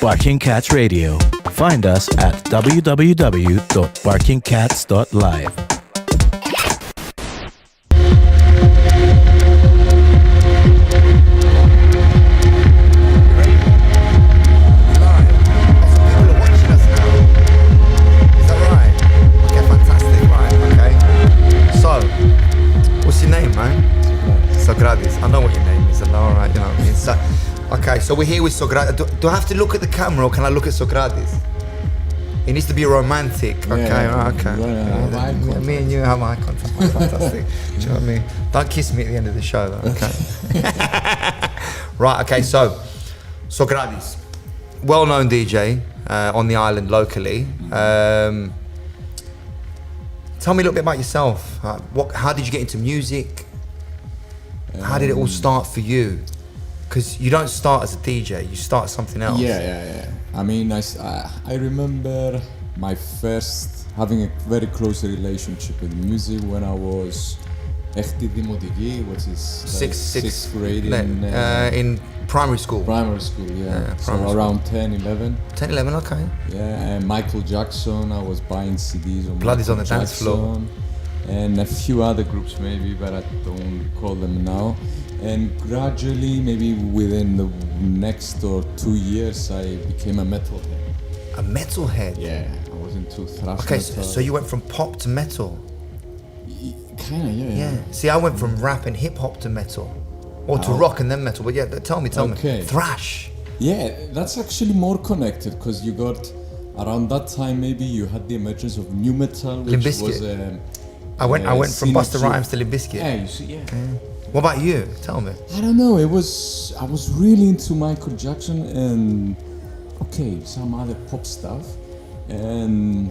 Barking Cats Radio. Find us at www.barkingcats.live. Socrates. I know what your name is. I know, all right, you know what I mean? So, okay, so we're here with Socrates. Do I have to look at the camera or can I look at Socrates? It needs to be romantic. Okay, yeah, okay. Yeah, me and you have eye contact. Fantastic. Do you know what I mean? Don't kiss me at the end of the show, though. Okay. Right. Okay. So, Socrates, well-known DJ on the island locally. Tell me a little bit about yourself. How did you get into music? How did it all start for you? Because you don't start as a DJ, you start something else. Yeah. I mean, I remember my first having a very close relationship with music when I was Echti Dimotiki, which is sixth grade in primary school. Primary school, yeah. So around 10, 11. 10, 11, okay. Yeah, and Michael Jackson, I was buying CDs on Blood is on the dance floor. And a few other groups maybe, but I don't recall them now. And gradually, maybe within the next or 2 years, I became a metalhead. A metalhead? Yeah, I was into thrash metal. So you went from pop to metal? Kinda, yeah. See, I went from rap and hip hop to metal. Or to rock and then metal, but yeah, tell me. Thrash. Yeah, that's actually more connected, because you got, around that time maybe you had the emergence of new metal, which was... I went from Busta Rhymes to Limp Bizkit. Yeah, you see, What about you? Tell me. I don't know. I was really into Michael Jackson and some other pop stuff, and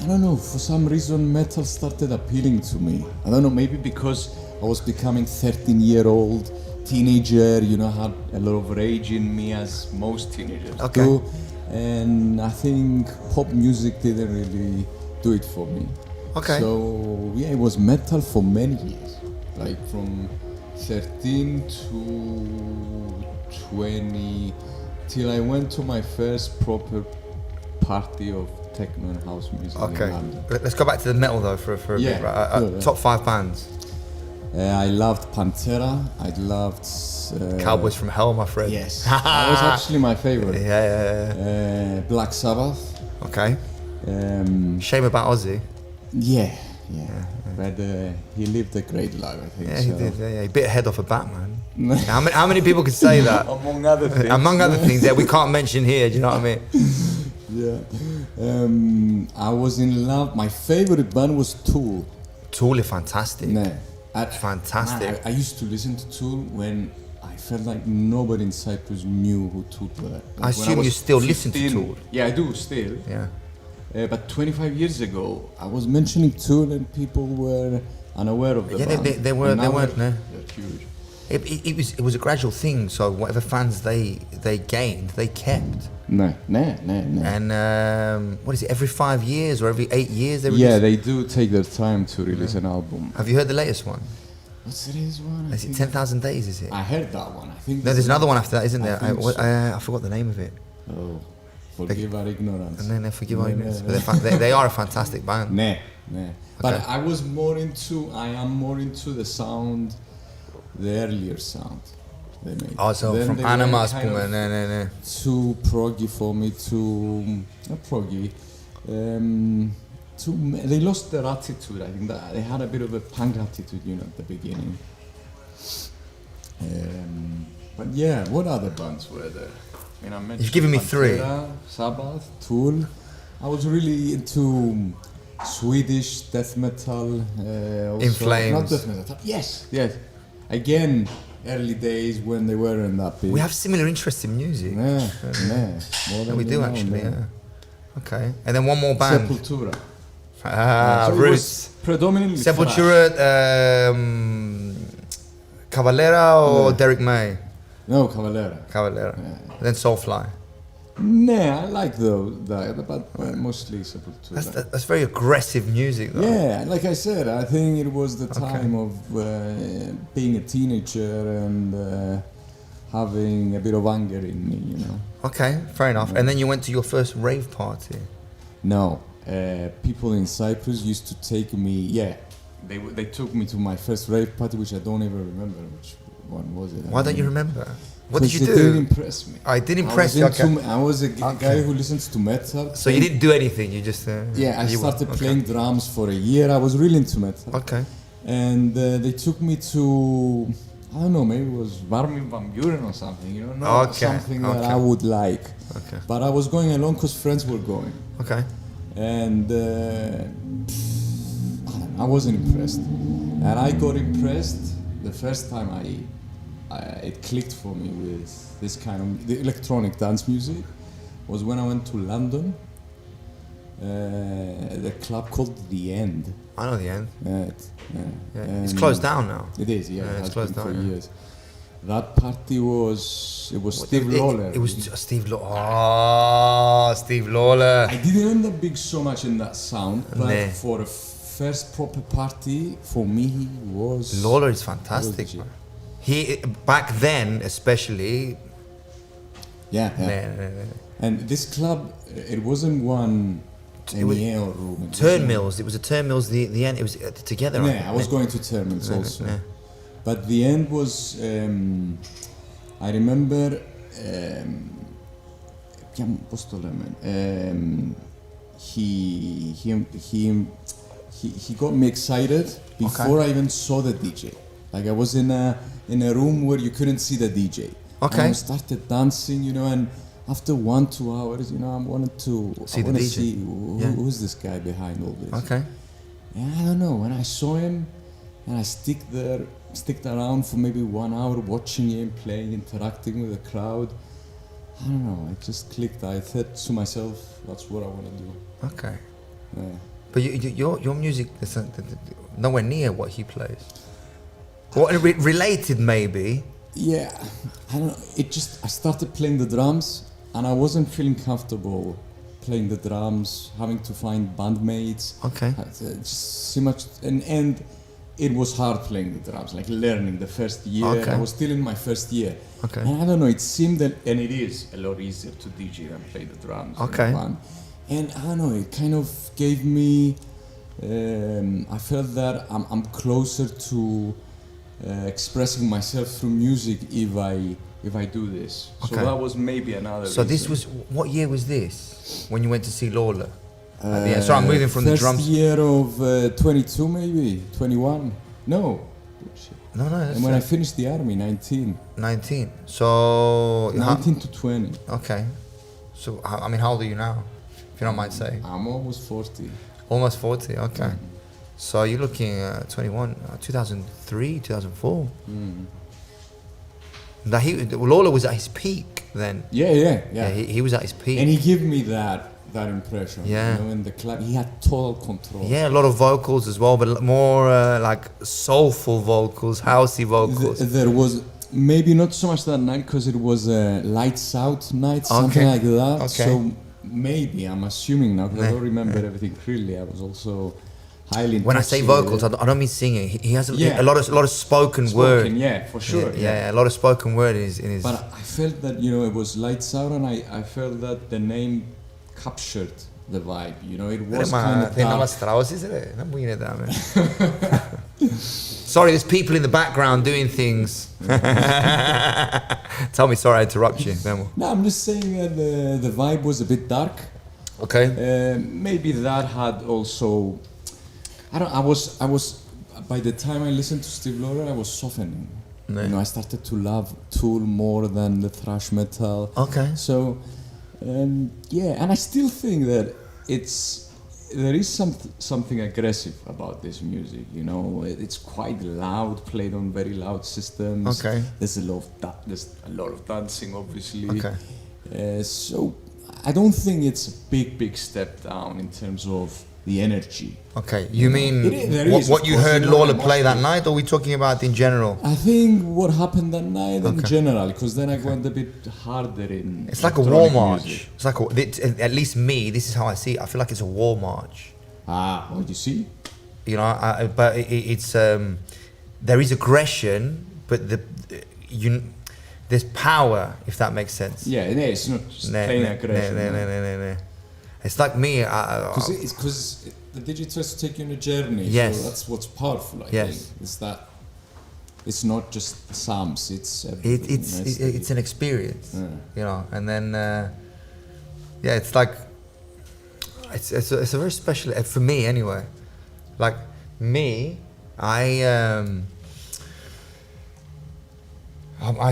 I don't know. For some reason, metal started appealing to me. I don't know. Maybe because I was becoming 13-year-old teenager. You know, had a lot of rage in me, as most teenagers do, and I think pop music didn't really do it for me. Okay. So yeah, it was metal for many years, like from 13 to 20, till I went to my first proper party of techno and house music. Okay. Let's go back to the metal though for a bit. Right? Sure, top 5 bands. I loved Pantera. I loved Cowboys from Hell, my friend. Yes, that was actually my favorite. Yeah. Black Sabbath. Okay. Shame about Ozzy. Yeah. But he lived a great life, I think. Yeah, he did. Yeah, he bit a head off a Batman. How many people can say that? Among other things. Among other things that we can't mention here. Do you know what I mean? Yeah. I was in love. My favorite band was Tool. Tool is fantastic. Fantastic. Man, I used to listen to Tool when I felt like nobody in Cyprus knew who Tool were. Like I assume you still listen to Tool. Yeah, I do still. Yeah. But 25 years ago, I was mentioning Tool and people were unaware of the band. They weren't. They're huge. It was a gradual thing. So whatever fans they gained, they kept. No. And what is it? Every 5 years or every 8 years? They do take their time to release an album. Have you heard the latest one? What's the latest one? Is it 10,000 Days? Is it? I heard that one. I think. No, there's another one after that, isn't there? I forgot the name of it. Oh. Forgive our ignorance. And then forgive our ignorance. But they are a fantastic band. Nah. But I am more into the sound, the earlier sound they made. Oh, so then from Animas, too proggy for me, not proggy. They lost their attitude. I think that they had a bit of a punk attitude, at the beginning. But yeah, what other bands were there? You've given me Pantera, 3. Sabbath, Tool. I was really into Swedish death metal. In Flames. Not death metal. Yes. Again, early days when they weren't that big. We have similar interests in music. Yeah. We do actually. Yeah. Okay. And then one more band. Sepultura. So Roots. Predominantly Sepultura, Cavalera or Derek May? No, Cavalera. Yeah. Then Soulfly. Nah, I like but mostly Sepultura. That's very aggressive music, though. Yeah, like I said, I think it was the time of being a teenager and having a bit of anger in me, you know. Okay, fair enough. And then you went to your first rave party. No, people in Cyprus used to take me. Yeah, they took me to my first rave party, which I don't even remember which one was it. Why don't you remember? What did you do? It didn't impress me. I didn't impress you. Okay. I was a guy who listens to metal. So you didn't do anything. You just. Yeah, I started playing drums for a year. I was really into metal. Okay. And they took me to, I don't know, maybe it was Armin van Buren or something, you know, something that I would like. Okay. But I was going along because friends were going. Okay. And I wasn't impressed. And I got impressed the first time it clicked for me with this kind of the electronic dance music was when I went to London. The club called The End. I know The End. Yeah. It's closed down now. It is, yeah. It's closed down for years. That party was Steve Lawler. It was Steve Lawler. Oh, Steve Lawler. I didn't end up being so much in that sound, but for a first proper party, for me, he was... Lawler is fantastic. He, back then, especially... Yeah. And this club, it wasn't one... room. Turnmills. It was a Turnmills. The End. It was together. Yeah, I was going to Turnmills also. Yeah. But The End was. I remember. He got me excited before I even saw the DJ. Like I was in a room where you couldn't see the DJ. Okay. And I started dancing, you know, and. After 1-2 hours, you know, I wanted to see who's this guy behind all this. Okay. And I don't know, when I saw him and I sticked around for maybe 1 hour watching him playing, interacting with the crowd, I don't know, it just clicked. I thought to myself, that's what I want to do. Okay. Yeah. But your music is nowhere near what he plays. What related maybe? Yeah, I don't know, I started playing the drums. And I wasn't feeling comfortable playing the drums, having to find bandmates. Okay. Just so much, and it was hard playing the drums, like learning the first year. Okay. I was still in my first year. Okay. And I don't know, it seemed and it is a lot easier to DJ than play the drums. Okay. And I don't know, it kind of gave me, I felt that I'm closer to expressing myself through music if I do this. Okay. So that was maybe another So reason. this was, what year was this? When you went to see Lawler? So I'm moving from the drums. First year of 22 maybe, 21. No. No, and when I finished the army, 19. 19. So... 19 to 20. Okay. So, I mean, how old are you now? If you don't mind saying. I'm almost 40. Almost 40, okay. So you're looking at 21, 2003, 2004. Lawler was at his peak then. Yeah. He was at his peak. And he gave me that impression. Yeah. You know, in the club, he had total control. Yeah, a lot of vocals as well, but more like soulful vocals, housey vocals. There was maybe not so much that night because it was a lights out night, something like that. Okay. So maybe, I'm assuming now, because I don't remember everything clearly. I was also highly when I say vocals, I don't mean singing. He has a lot of spoken word. Yeah, for sure. Yeah, a lot of spoken word in his. But I felt that, you know, it was lights out, and I felt that the name captured the vibe. You know, it was kind of dark. Sorry, there's people in the background doing things. Tell me, sorry I interrupt you. No, I'm just saying that the vibe was a bit dark. Okay. Maybe that had also. I was. By the time I listened to Steve Lawler, I was softening. You know, I started to love Tool more than the thrash metal. Okay. So, and I still think that there is something aggressive about this music. You know, it's quite loud, played on very loud systems. Okay. There's a lot of dancing, obviously. Okay. So I don't think it's a big step down in terms of the energy. Okay, you mean what you course, heard you know, Lawler play that night, or are we talking about in general? I think what happened that night in general, because then I went a bit harder in. It's like a war march. Music. It's like at least me. This is how I see it. I feel like it's a war march. What do you see? You know, but it's there is aggression, but there's power, if that makes sense. Yeah, it's not just plain aggression. No. It's like me. Because the DJ tries to take you on a journey. Yes. So that's what's powerful, I think. Is that it's not just the psalms, it's everything. It's an experience, you know. And then, it's like, it's a very special, for me anyway. Like me, I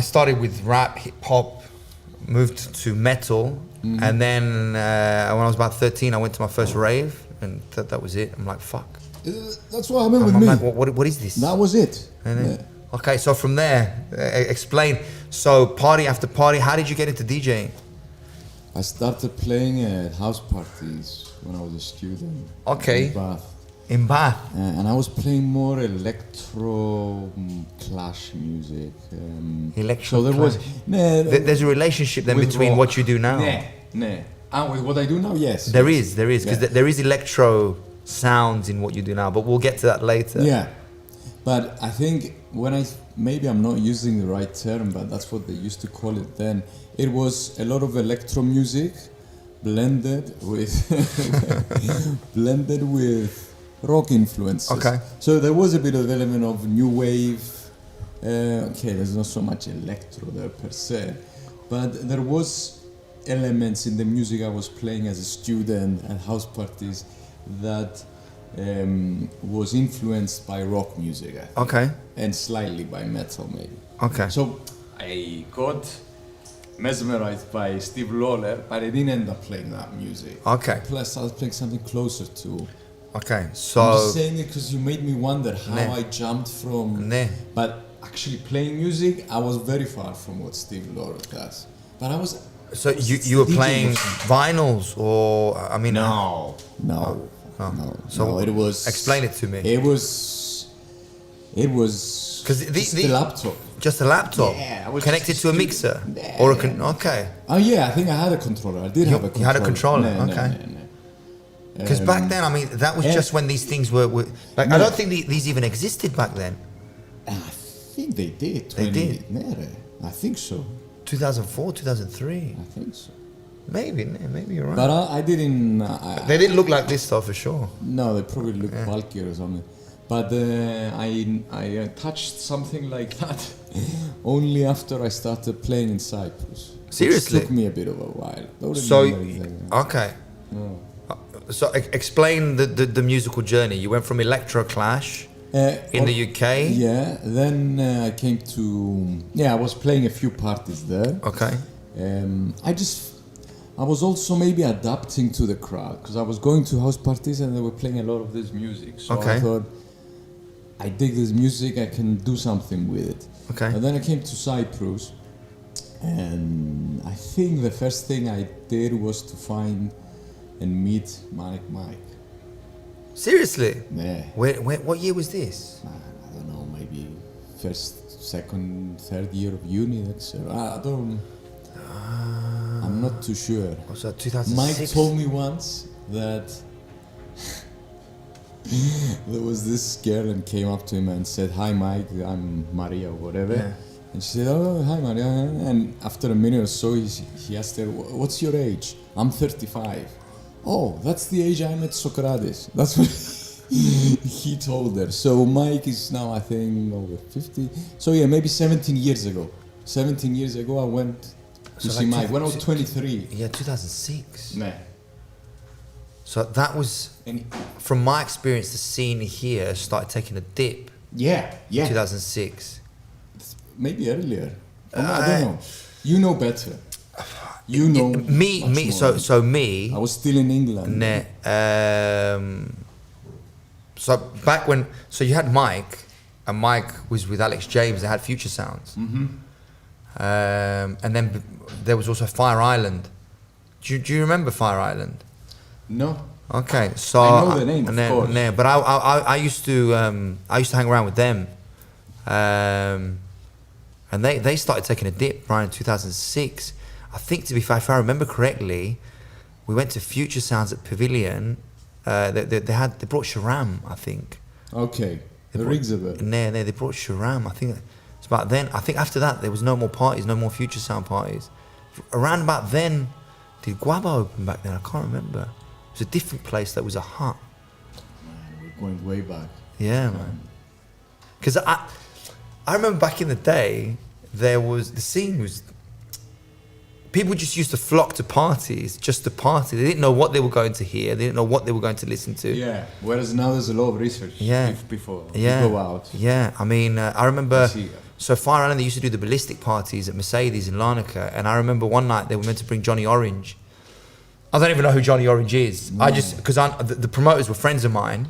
started with rap, hip hop, moved to metal, and then when I was about 13, I went to my first rave, and that was it. I'm like, fuck. That's what happened with I'm me. like, what is this? That was it. And then, okay, so from there, explain. So party after party, how did you get into DJing? I started playing at house parties when I was a student. Okay. In Bath. In Bath. And I was playing more electro clash music. Electro. So there was. There's a relationship then between rock. what you do now. And with what I do now, yes. There is, because there is electro sounds in what you do now, but we'll get to that later. Yeah, but I think maybe I'm not using the right term, but that's what they used to call it then. It was a lot of electro music blended with rock influences. Okay. So there was a bit of element of new wave. There's not so much electro there per se, but there was elements in the music I was playing as a student at house parties that was influenced by rock music, I think. Okay. And slightly by metal, maybe. Okay. So I got mesmerized by Steve Lawler, but I didn't end up playing that music. Okay. Plus, I was playing something closer to. Okay, so. I'm just saying it because you made me wonder how I jumped from. But actually, playing music, I was very far from what Steve Lawler does. But I was. So you were playing vinyls, or I mean? No. So it was. Explain it to me. It was because the laptop. Just a laptop. Yeah, I was connected to a mixer, or okay. Oh yeah, I think I had a controller. I did have a controller. You had a controller, okay. No. Because back then, I mean, that was just when these things were like. I don't think these even existed back then. I think they did. They did. I think so. 2004, 2003. I think so. Maybe you're right. But I didn't. They didn't look like this though, for sure. No, they probably looked bulkier or something. But I touched something like that only after I started playing in Cyprus. Seriously? It took me a bit of a while. Okay. No. So explain the musical journey. You went from electro clash in the UK. Yeah. Then I came to. I was playing a few parties there. Okay. I was also maybe adapting to the crowd because I was going to house parties and they were playing a lot of this music. So I thought, I dig this music, I can do something with it. Okay. And then I came to Cyprus, and I think the first thing I did was to find and meet Manic Mike. Seriously? Yeah. What year was this? I don't know, maybe first, second, third year of uni. I don't. I'm not too sure. So 2006. Mike told me once that there was this girl and came up to him and said, "Hi Mike, I'm Maria," or whatever. Yeah. And she said, "Oh, hi Maria." And after a minute or so, he asked her, "What's your age?" "I'm 35. "Oh, that's the age I met Socrates." That's what he told her. So Mike is now, I think, over 50. So yeah, maybe 17 years ago. 17 years ago, I went to see Mike when I was 23. Yeah, 2006. Nah. So that was, from my experience, the scene here started taking a dip. Yeah. 2006. Maybe earlier. I don't know. You know better. You know me. So me. I was still in England. So back when, so you had Mike, and Mike was with Alex James. They had Future Sounds. Mm-hmm. And then there was also Fire Island. Do you remember Fire Island? No. Okay, so I know the name, of course. But I used to hang around with them, and they started taking a dip right in 2006. I think, to be fair, if I remember correctly, we went to Future Sounds at Pavilion. They brought Sharam, I think. Okay. The rings of it. They brought Sharam. I think about then. I think after that there was no more parties, no more Future Sound parties. Around about then, did Guava open back then? I can't remember. It was a different place that was a hut. Man, we're going way back. Yeah, man. Because I remember back in the day, the scene was, people just used to flock to parties just to party. They didn't know what they were going to hear. They didn't know what they were going to listen to. Yeah. Whereas now there's a lot of research. Yeah. Before Yeah. you go out. Yeah. I mean, I remember. See. So Fire Island, they used to do the ballistic parties at Mercedes in Larnaca, and I remember one night they were meant to bring Johnny Orange. I don't even know who Johnny Orange is. No. I just because the promoters were friends of mine,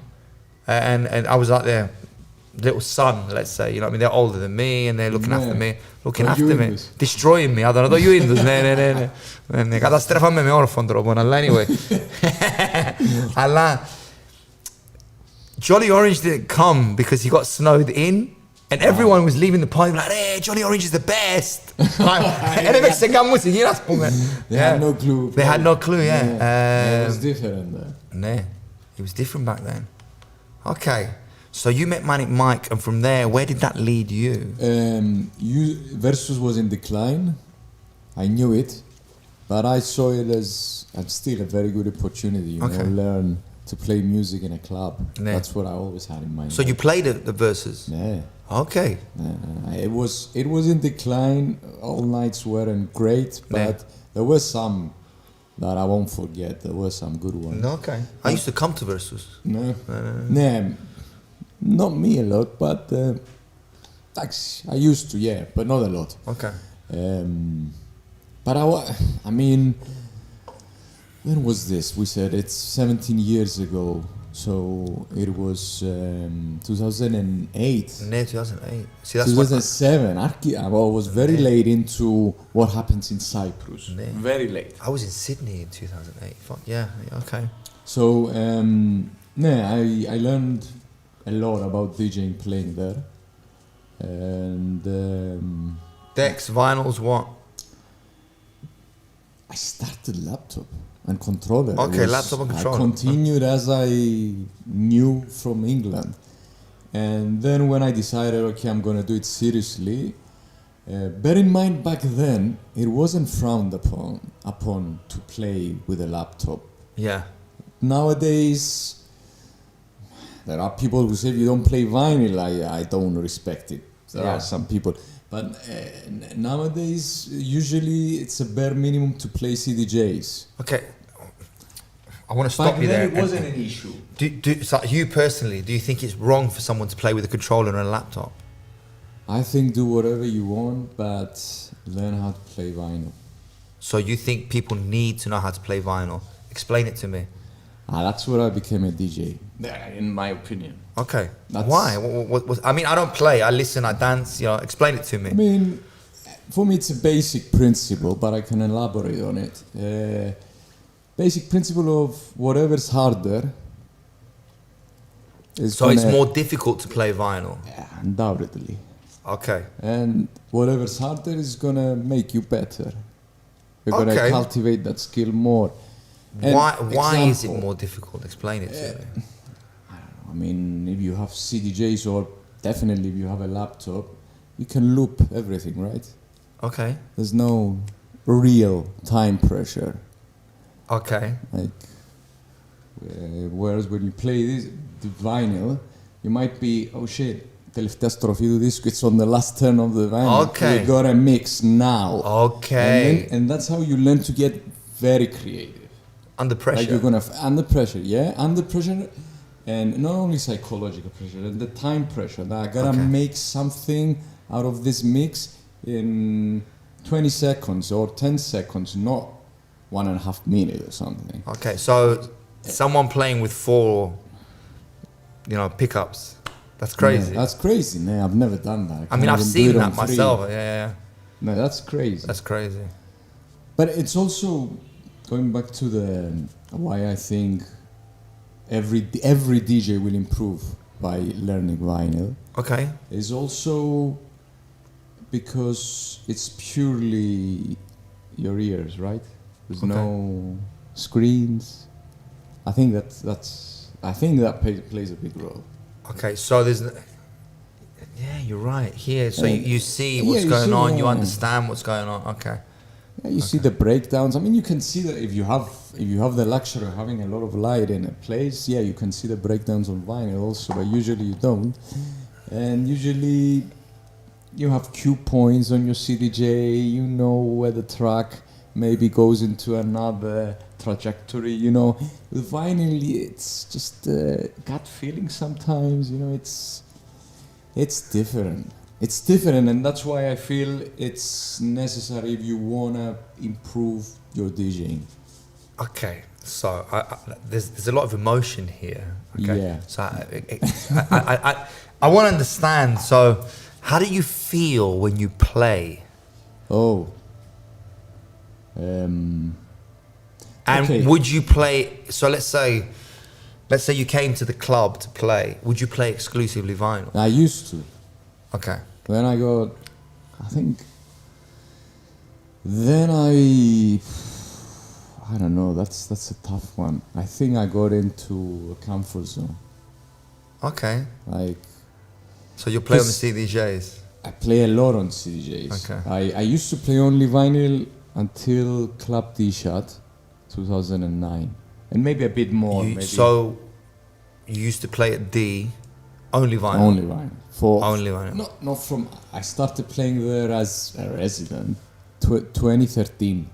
and I was like their little son, let's say. You know what I mean? They're older than me, and they're looking after me, destroying me. I don't know. You Indus, ne. Καταστρέφαμε με όρφον τρόπο, αλλά anyway. Αλλά Johnny Orange didn't come because he got snowed in. And everyone was leaving the party like, hey, Johnny Orange is the best. And it makes They had no clue. They had no clue, yeah. It was different there. Nah, it was different back then. Okay, so you met Manic Mike, and from there, where did that lead you? Versus was in decline. I knew it, but I saw it as still a very good opportunity, you know, learn to play music in a club. Nah. That's what I always had in mind. So you played at the Versus? Yeah. Okay. It was in decline. All nights weren't great, but there were some that I won't forget. There were some good ones. Okay. I used to come to Versus. No, not me a lot, but I used to, yeah, but not a lot. Okay. But I mean, when was this? We said it's 17 years ago. So it was 2008. Near 2008. See, that's 2007. I was very late into what happens in Cyprus. Very late. I was in Sydney in 2008. Fuck yeah. Okay. So I learned a lot about DJing playing there. And decks, vinyls, what? I started laptop and controller. Okay, laptop and controller. I continued as I knew from England. And then when I decided, okay, I'm going to do it seriously, bear in mind back then, it wasn't frowned upon to play with a laptop. Yeah. Nowadays, there are people who say if you don't play vinyl, I don't respect it. There are some people. But nowadays, usually it's a bare minimum to play CDJs. Okay. I want to stop you there. It wasn't an issue. So you personally, do you think it's wrong for someone to play with a controller and a laptop? I think do whatever you want, but learn how to play vinyl. So you think people need to know how to play vinyl? Explain it to me. That's where I became a DJ, in my opinion. Okay. Why? What, I mean, I don't play. I listen, I dance. You know, explain it to me. I mean, for me it's a basic principle, but I can elaborate on it. Basic principle of whatever's harder is so it's more difficult to play vinyl? Yeah, undoubtedly. Okay. And whatever's harder is gonna make you better. You're gonna cultivate that skill more. And why is it more difficult? Explain it to me. I don't know. I mean, if you have CDJs or definitely if you have a laptop, you can loop everything, right? Okay. There's no real time pressure. Okay. Like, whereas when you play the vinyl, you might be, oh shit, τελευταία στροφή του δίσκου, it's on the last turn of the vinyl. Okay. You gotta mix now. Okay. And that's how you learn to get very creative. Under pressure. Like you're gonna under pressure, yeah, under pressure, and not only psychological pressure, and the time pressure. That I gotta make something out of this mix in 20 seconds or 10 seconds, not 1.5 minutes or something. Okay, so someone playing with 4, pickups. That's crazy. Yeah, that's crazy. No, I've never done that. I mean, I've seen that myself. Yeah. No, that's crazy. That's crazy. But it's also going back to why I think every DJ will improve by learning vinyl. Okay. Is also because it's purely your ears, right? There's no screens. I think that plays a big role. Okay, so Yeah, you're right. Here, so you see what's you going see, on, you yeah. understand what's going on. Okay. Yeah, you see the breakdowns. I mean, you can see that if you have the luxury of having a lot of light in a place, yeah, you can see the breakdowns on vinyl also, but usually you don't. And usually you have cue points on your CDJ, you know where the track maybe goes into another trajectory, you know. With vinyl, it's just gut feeling sometimes, you know, it's different. It's different, and that's why I feel it's necessary if you wanna improve your DJing. Okay, so there's a lot of emotion here. Okay? Yeah. So I want to understand. So, how do you feel when you play? Oh. And Okay. would you play? So let's say you came to the club to play. Would you play exclusively vinyl? I used to. Okay. Then I got, I think, then I don't know, that's a tough one. I think I got into a comfort zone. Okay. Like, So you play on the 'cause CDJs. I play a lot on CDJs. Okay. I used to play only vinyl until Club D-Shot, 2009. And maybe a bit more. Maybe. So you used to play at D, only vinyl. Only vinyl. Only vinyl. Not from, I started playing there as a resident, 2013.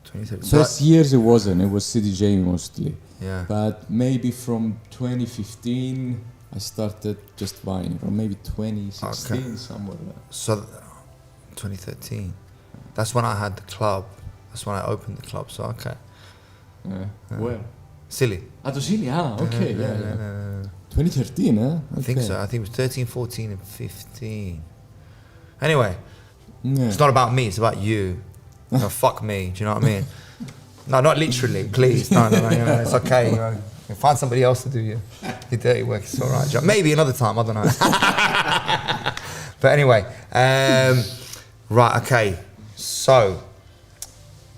2013. First years it wasn't, it was CDJ mostly. Yeah. But maybe from 2015 I started just vinyl, or maybe 2016, somewhere there. So 2013. That's when I had the club. That's when I opened the club. So okay. Where? Silly. To Silly, okay, yeah. 2013, huh? I think Okay. so. I think it was 13, 14, and 15. Anyway, Yeah. it's not about me. It's about you. No, fuck me. Do you know what I mean? No, not literally. Please, no. You know, it's okay. You know, you find somebody else to do your dirty work. It's all right. Maybe another time. I don't know. But anyway, right. Okay. So,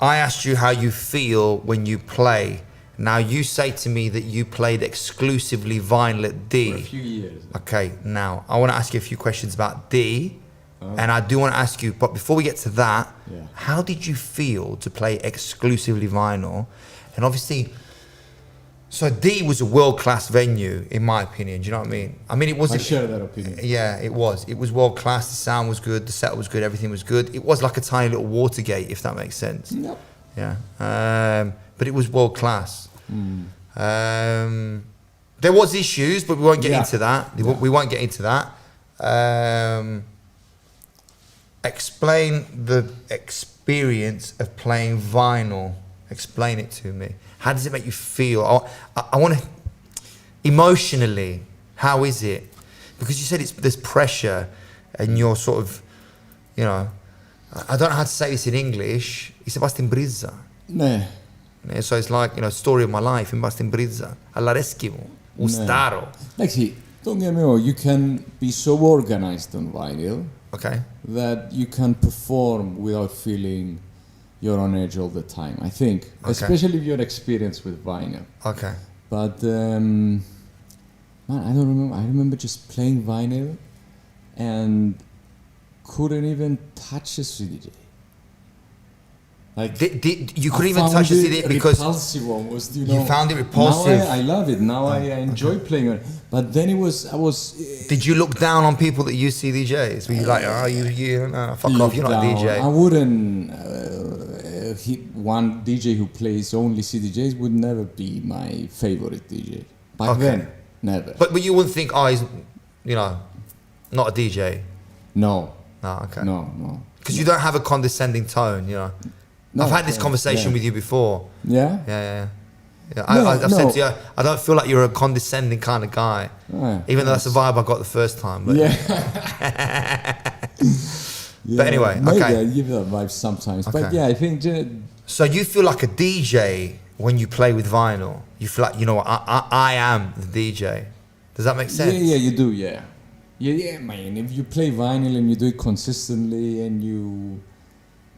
I asked you how you feel when you play. Now you say to me that you played exclusively vinyl at D. For a few years. Okay, now I want to ask you a few questions about D, and I do want to ask you, but before we get to that, how did you feel to play exclusively vinyl? And obviously, so D was a world-class venue, in my opinion. Do you know what I mean? I mean, it was. I share that opinion. Yeah, it was. It was world-class. The sound was good. The set was good. Everything was good. It was like a tiny little Watergate, if that makes sense. Yep. Yeah. But it was world-class. There was issues, but we won't get into that. We won't get into that. Explain the experience of playing vinyl. Explain it to me. How does it make you feel? I want to, emotionally, how is it? Because you said there's pressure and you're sort of, you know, I don't know how to say this in English. It's basta in brisa. Nah. Yeah, so it's like, you know, story of my life, in basta in brisa. All'Eskimo, Ustaro. Like, see, don't get me wrong, you can be so organized on vinyl Okay. that you can perform without feeling you're on edge all the time, I think. Okay. Especially if you're experienced with vinyl. Okay. But, man, I don't remember. I remember just playing vinyl and couldn't even touch a CDJ. Like, You couldn't even touch the CD because repulsive almost, you you know. found it repulsive. Now I love it. Now I enjoy playing it. But then I was. Did you look down on people that use CDJs? Were you like, oh, you fuck off, you're not a DJ? I wouldn't. One DJ who plays only CDJs would never be my favorite DJ. Back then, never. But you wouldn't think, oh, he's, you know, not a DJ. No. No, okay. No. Because you don't have a condescending tone, you know. No, I've had this conversation with you before. Yeah? Yeah. No, I've said to you, I don't feel like you're a condescending kind of guy. Even though that's the vibe I got the first time. But But anyway, maybe okay. I give that vibe sometimes. Okay. But yeah, I think... So you feel like a DJ when you play with vinyl. You feel like, you know what, I am the DJ. Does that make sense? Yeah, you do, yeah. Yeah, man. If you play vinyl and you do it consistently and you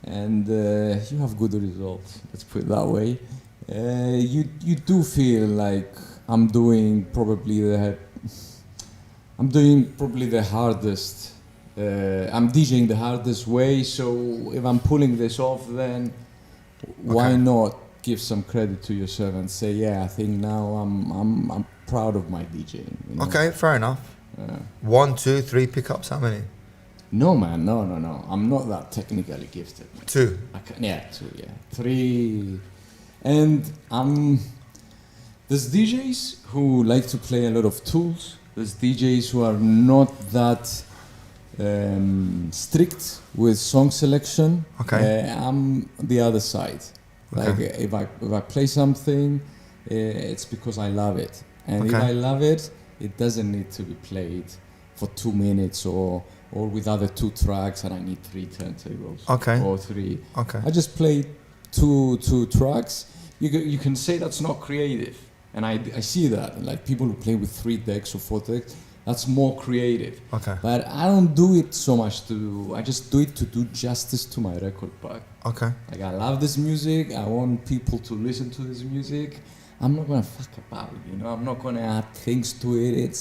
have good results, let's put it that way, you do feel like I'm doing probably I'm doing probably the hardest. I'm DJing the hardest way. So if I'm pulling this off, then why not give some credit to yourself and say, yeah, I think now I'm proud of my DJing. You know? Okay, fair enough. 1, 2, 3 pickups. How many? No, man, no. I'm not that technically gifted. Man. 2. 2, yeah. 3. And there's DJs who like to play a lot of tools. There's DJs who are not that strict with song selection. Okay. I'm the other side. Like if I play something, it's because I love it. And if I love it, it doesn't need to be played for 2 minutes or with other 2 tracks and I need 3 turntables. Or 3. I just play two tracks. You can say that's not creative. And I see that. Like people who play with 3 decks or 4 decks, that's more creative. But I don't do it so much I just do it to do justice to my record pack. Like I love this music. I want people to listen to this music. I'm not gonna fuck about, you know. I'm not gonna add things to it.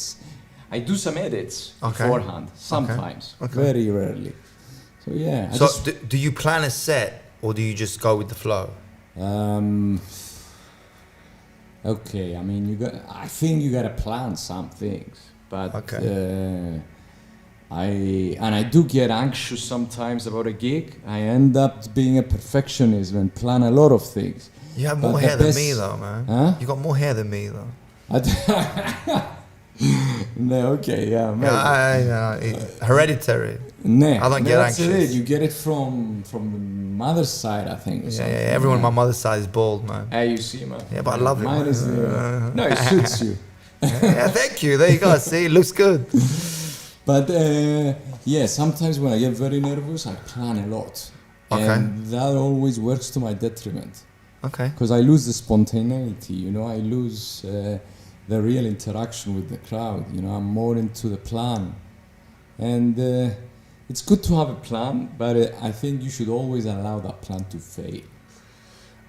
I do some edits beforehand, sometimes, very rarely. So yeah. Do you plan a set or do you just go with the flow? Okay, I mean, I think you gotta plan some things, but I do get anxious sometimes about a gig. I end up being a perfectionist and plan a lot of things. You have more hair than me, though, man. Huh? You got more hair than me, though. No, okay, yeah, maybe. Hereditary. No, I don't get anxious. It. You get it from the mother's side, I think. Or something. Everyone on my mother's side is bald, man. Hey, you see, man. Yeah, but I love it. Mine is no, it suits you. Yeah, thank you. There you go. See, it looks good. But sometimes when I get very nervous, I plan a lot, and that always works to my detriment. Because I lose the spontaneity, you know. I lose the real interaction with the crowd. You know, I'm more into the plan, and it's good to have a plan, but I think you should always allow that plan to fail.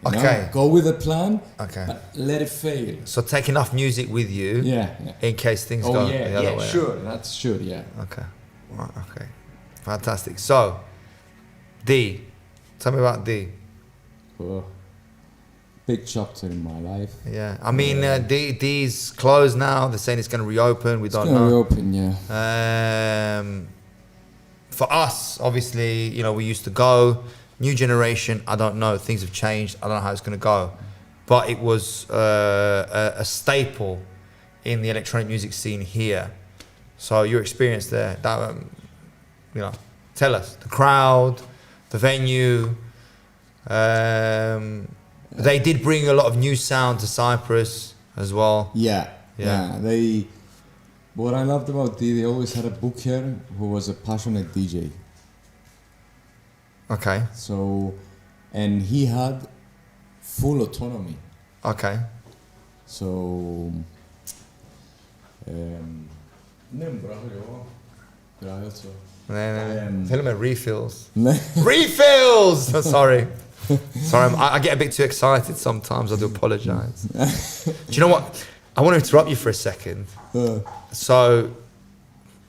You know? Go with the plan, but let it fail. So take enough music with you, in case things go the other way. Sure, yeah. Okay, fantastic. So, D, tell me about D. Big chapter in my life. Yeah, I mean, D's closed now. They're saying it's going to reopen. We don't know. Reopen, yeah. For us, obviously, you know, we used to go. New generation, I don't know. Things have changed. I don't know how it's going to go. But it was a staple in the electronic music scene here. So your experience there, that, you know, tell us. The crowd, the venue. They did bring a lot of new sound to Cyprus as well. Yeah. What I loved about they always had a booker who was a passionate DJ. So, and he had full autonomy. So, Tell me refills. Refills! Sorry, I get a bit too excited sometimes. I do apologise. Do you know what? I want to interrupt you for a second. So,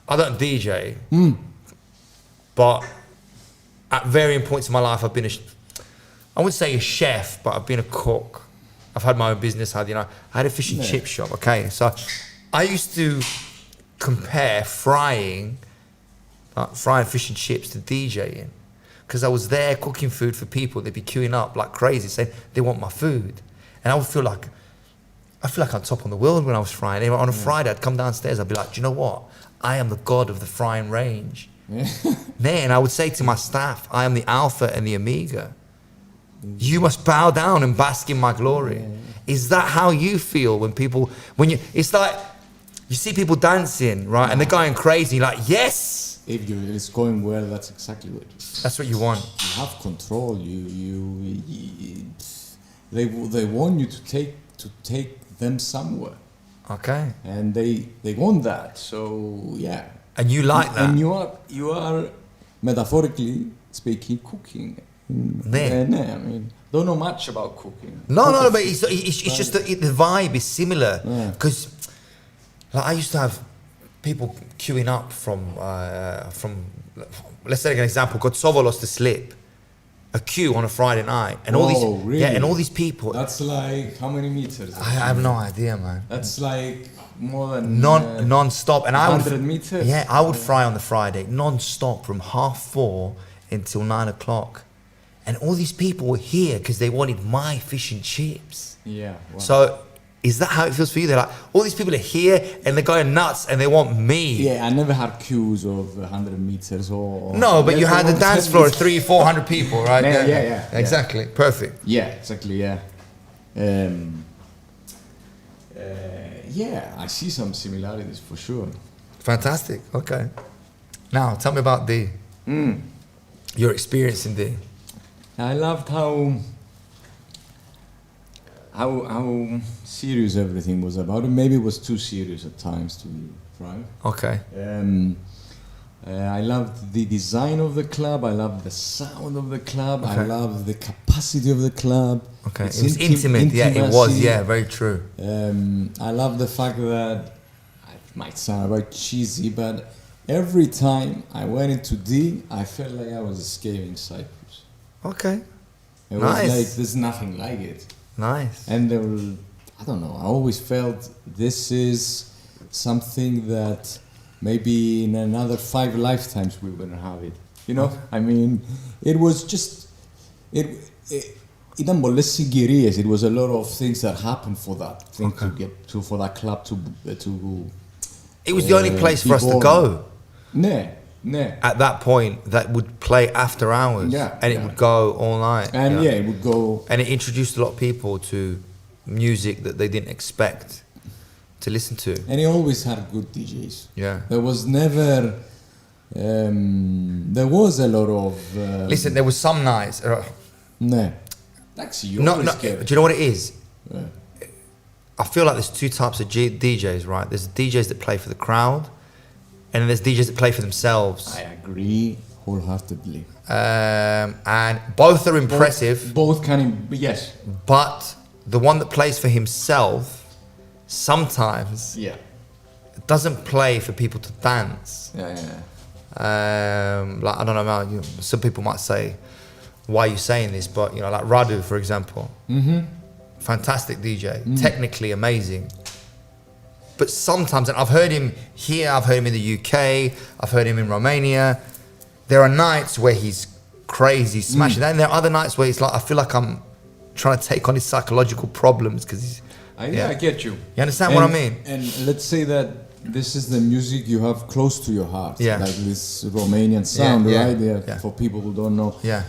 I don't DJ, but at varying points in my life, I've been I wouldn't say a chef, but I've been a cook. I've had my own business. I had a fish and chip shop. So I used to compare frying fish and chips to DJing, because I was there cooking food for people. They'd be queuing up like crazy, saying they want my food, and I would feel like I'm top on the world when I was frying. Anyway, on a Friday, I'd come downstairs. I'd be like, do you know what? I am the god of the frying range. Man, I would say to my staff, I am the alpha and the omega. You must bow down and bask in my glory. Is that how you feel it's like you see people dancing, right? And they're going crazy, you're like, yes. If it's going well, that's exactly what that's what you want. You have control. They want you to take them somewhere. And they want that. So yeah. And you like that. And you are metaphorically speaking cooking. I mean, don't know much about cooking. No, but it's just that the vibe is similar. Because like I used to have people queuing up from let's take an example. Kosovo lost to Slip, a queue on a Friday night, and all these really? yeah, and all these people. That's like how many meters? I have no idea, man. That's like more than Non-stop, and 100 meters. Yeah, I would fry on the Friday non-stop from 4:30 until 9 o'clock, and all these people were here because they wanted my fish and chips. Yeah. Wow. So, is that how it feels for you? They're like, all these people are here and they're going nuts and they want me. Yeah, I never had queues of 100 meters or. No, but you had the dance floor of 300-400 people, right? Yeah. Exactly. Perfect. Yeah, exactly. Yeah. Yeah, I see some similarities for sure. Fantastic. Okay. Now, tell me about D. Your experience in D. I loved how serious everything was about it. Maybe it was too serious at times, to be frank. Okay. I loved the design of the club. I loved the sound of the club. Okay. I loved the capacity of the club. Okay. Its It was intimate. Yeah, it was. intimacy. Yeah, very true. I love the fact that it might sound a bit cheesy, but every time I went into D, I felt like I was escaping Cyprus. Okay. It Nice. was like there's nothing like it. Nice. And there were, I don't know, I always felt this is something that maybe in another 5 lifetimes we're gonna have it. You know, I mean, it was just, ήταν πολλές συγκυρίες. It was a lot of things that happened for that thing to get to, for that club to It was the only place for us to born. go. Ναι. At that point, that would play after hours. Yeah, And it yeah. would go all night. And yeah, it would go. And it introduced a lot of people to music that they didn't expect to listen to. And he always had good DJs. Yeah. There was never. There was a lot of. Listen, there was some nights. Ναι. Εντάξει, you No, always do get. you know what it is? Yeah. I feel like there's two types of DJs, right? There's DJs that play for the crowd, and then there's DJs that play for themselves. I agree wholeheartedly. And both are impressive, Both can, yes. but the one that plays for himself sometimes Yeah. doesn't play for people to dance. Yeah. Like, I don't know, some people might say, why are you saying this? But, you know, like Radu, for example. Fantastic DJ, technically amazing. But sometimes, and I've heard him here, I've heard him in the UK, I've heard him in Romania. There are nights where he's crazy, smashing that, and there are other nights where it's like, I feel like I'm trying to take on his psychological problems because he's. I get you. You understand what I mean? And let's say that this is the music you have close to your heart. Yeah. Like this Romanian sound, Yeah, right? yeah. For people who don't know. Yeah.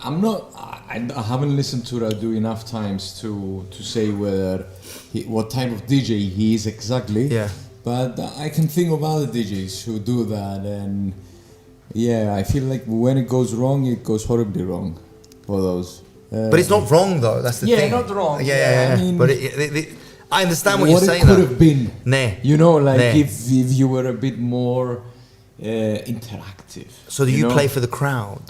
I'm not. I haven't listened to Radu enough times to say what type of DJ he is exactly. Yeah. But I can think of other DJs who do that, and I feel like when it goes wrong, it goes horribly wrong for those. But it's not wrong though. That's the thing. not wrong. Yeah. I mean, but I understand what you're saying. What it could have been. Nah. You know, like Nah. if you were a bit more interactive. So do you know? play for the crowd?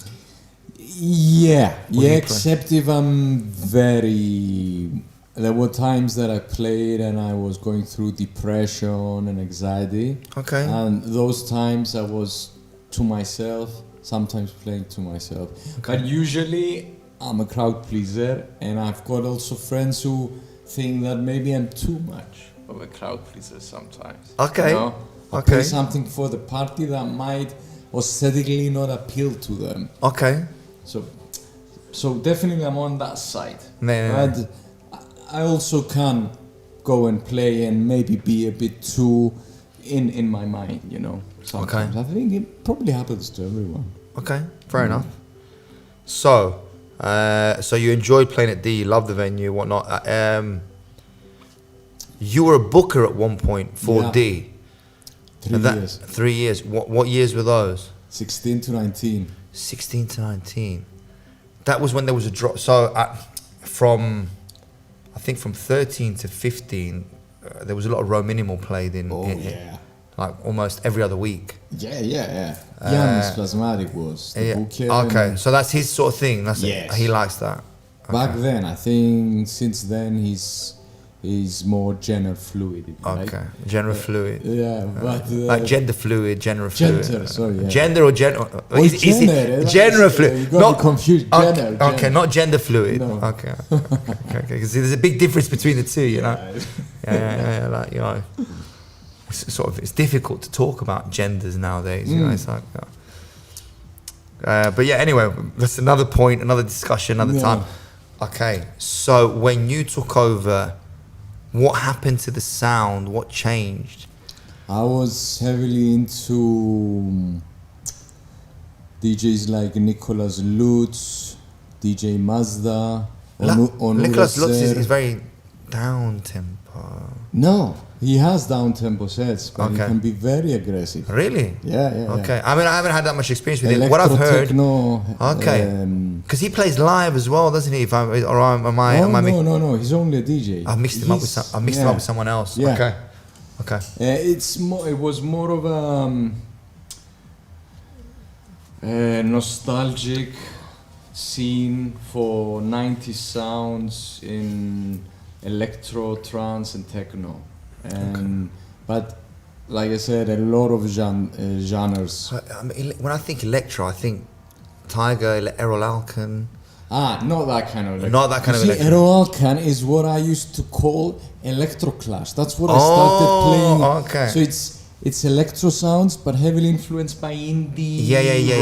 Yeah, do you play? except if I'm very. There were times that I played and I was going through depression and anxiety. Okay. And those times I was to myself, sometimes playing to myself. But usually I'm a crowd pleaser, and I've got also friends who think that maybe I'm too much of a crowd pleaser sometimes. Okay. You know? I Okay. play something for the party that might aesthetically not appeal to them. Okay. So definitely I'm on that side. Yeah. But I also can go and play and maybe be a bit too in my mind, you know. Sometimes. Okay. I think it probably happens to everyone. Okay. Fair enough. So you enjoyed playing at D, you loved the venue, whatnot. You were a booker at one point for Yeah. D. 3 years. 3 years. What years were those? 16 to 19. 16 to 19. That was when there was a drop. So I think from 13 to 15, there was a lot of Row Minimal played in. Like almost every other week. Yeah. Jan Spasmatic was the booker. Okay, so that's his sort of thing. Yes. He likes that. Back then, I think since then is more gender fluid. If you like. Okay, gender fluid. Yeah, but Like gender fluid, gender fluid. Gender, sorry. Yeah. Gender or gender? Or Gender fluid. You got me confused. Gender, Okay, gender. not gender fluid. No. Okay. Because there's a big difference between the two, you know. Yeah. Like, you know, it's difficult to talk about genders nowadays. You know, it's like. But yeah, anyway, that's another point, another discussion, another time. Okay, so when you took over, what happened to the sound? What changed? I was heavily into DJs like Nicholas Lutz, DJ Mazda, Nicholas Lutz is very down tempo. No, he has down tempo sets, but he Okay. can be very aggressive. Really? Yeah. Okay. I mean, I haven't had that much experience with it. What I've heard. Techno, Okay. Because he plays live as well, doesn't he? No. He's only a DJ. I mixed him up with him up with someone else. Yeah. Okay. It was more of a nostalgic scene for 90s sounds in electro, trance, and techno, but like I said, a lot of genres. I mean, when I think electro, I think Tiger, Errol Alkan. Not that kind of electro. Not that kind of electro. Errol Alkan is what I used to call electro clash. That's what I started playing. Okay. So it's electro sounds, but heavily influenced by indie.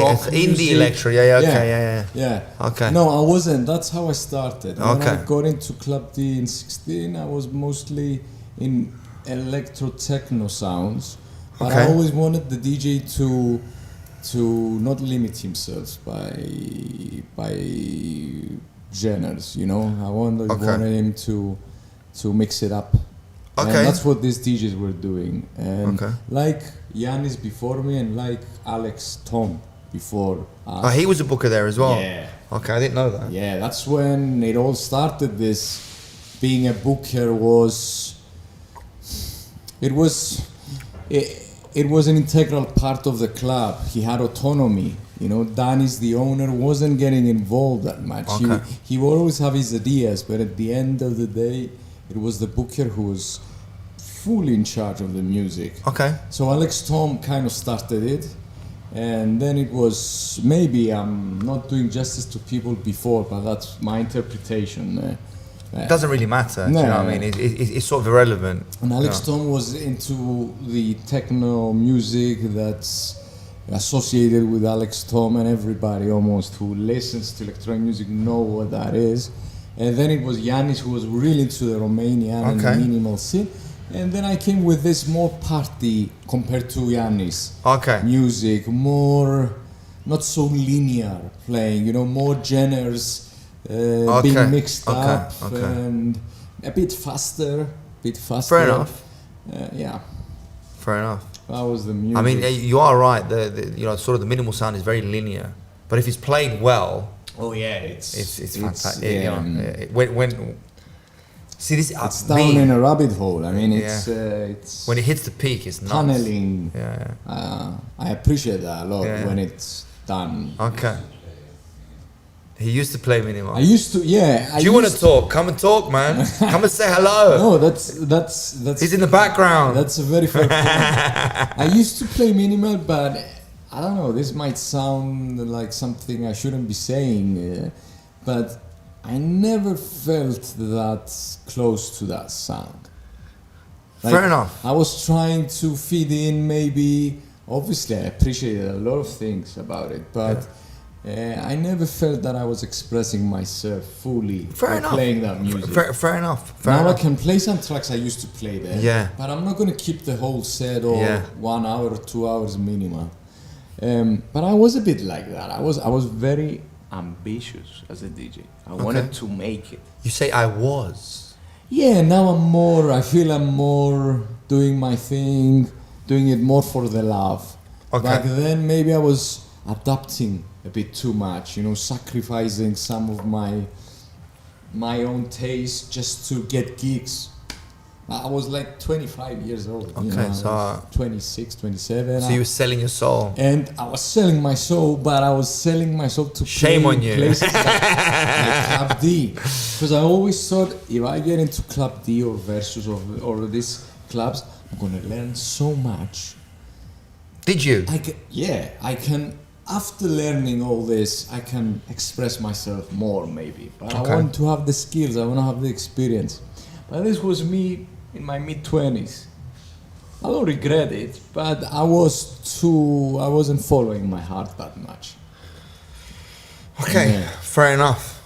Rock It's indie music. electro. Yeah. Okay. No, I wasn't. That's how I started. When Okay. I got into Club D in 16, I was mostly in electro techno sounds. But I Okay. always wanted the DJ to not limit himself by genres, you know. I wanted him to mix it up. Okay. And that's what these DJs were doing. And Okay. like Yannis before me and like Alex Tom before us. He was a booker there as well. Yeah. Okay, I didn't know that. Yeah, that's when it all started. This being a booker was an integral part of the club. He had autonomy. You know, Danny's the owner, wasn't getting involved that much. Okay. He would always have his ideas, but at the end of the day, it was the booker who was fully in charge of the music. Okay. So Alex Tom kind of started it, and then it was, maybe I'm not doing justice to people before, but that's my interpretation. It doesn't really matter. Do you know what I mean? It's sort of irrelevant. And Alex Tom was into the techno music that's associated with Alex Tom, and everybody almost who listens to electronic music know what that is. And then it was Yannis who was really into the Romanian and the minimal scene. And then I came with this more party compared to Yannis. Okay. Music, more, not so linear playing, you know, more genres being mixed up and a bit faster. Fair enough. Yeah. Fair enough. That was the music. I mean, you are right. The sort of the minimal sound is very linear, but if it's played well, it's fantastic. Yeah. When see this, it's down in a rabbit hole. I mean, it's when it hits the peak, it's nuts. tunneling. Yeah. I appreciate that a lot when it's done. Okay. He used to play minimal. I used to, yeah. Do you want to talk? Come and talk, man. Come and say hello. No, that's. He's in the background. That's a very fair point. I used to play minimal, but I don't know. This might sound like something I shouldn't be saying, but I never felt that close to that sound. Fair enough. I was trying to feed in, maybe. Obviously, I appreciated a lot of things about it, but. I never felt that I was expressing myself fully by playing that music. Fair enough. Now I can play some tracks I used to play there, but I'm not going to keep the whole set or 1 hour or 2 hours minimum. But I was a bit like that. I was very ambitious as a DJ. I wanted to make it. You say I was? Yeah, now I feel I'm more doing my thing, doing it more for the love. Back then maybe I was adapting a bit too much, you know, sacrificing some of my own taste just to get gigs. I was like 25 years old. Okay, you know, so I was 26, 27. So you were selling your soul. And I was selling my soul, but I was selling myself to Shame play on you. places like Club D. Because I always thought if I get into Club D or Versus or these clubs, I'm going to learn so much. Did you? I can, after learning all this, I can express myself more maybe. But Okay. I want to have the skills, I want to have the experience. But this was me in my mid-20s. I don't regret it, but I wasn't following my heart that much. Okay, Yeah. fair enough.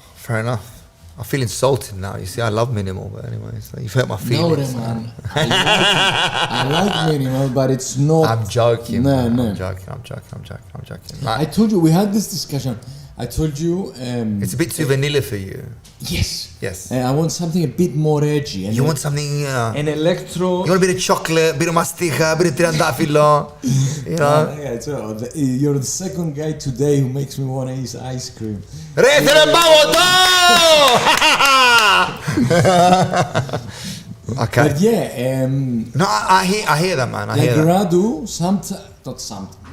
I feel insulted now. You see, I love minimal, but anyway, so you've hurt my feelings. No, man. I like minimal, but it's not. I'm joking. No, man. no. I'm joking. I told you, we had this discussion. I told you. It's a bit too vanilla for you. Yes. Yes. I want something a bit more edgy. And You want something, an electro. you want a bit of chocolate, a bit of mastica, a bit of tirandafilo, you know? Yeah, so you're the second guy today who makes me want to eat ice cream. Re, te lo pago todo! Okay. But yeah, No, I hear that, man. I like hear that. Radu,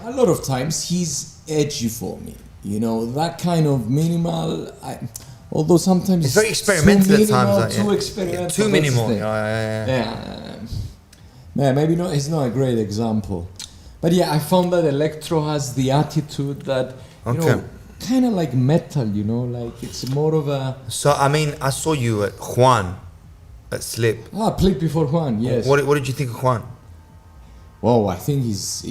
a lot of times he's edgy for me. You know, that kind of minimal. Although sometimes It's very experimental at times. Like, too yeah. experimental. Too that's minimal. the thing. Yeah. Yeah, maybe not. It's not a great example, but yeah, I found that electro has the attitude that you Okay. know, kind of like metal. You know, like it's more of a. So, I mean, I saw you at Juan, at Slip. I played before Juan. Yes. What did you think of Juan? Whoa, I think he's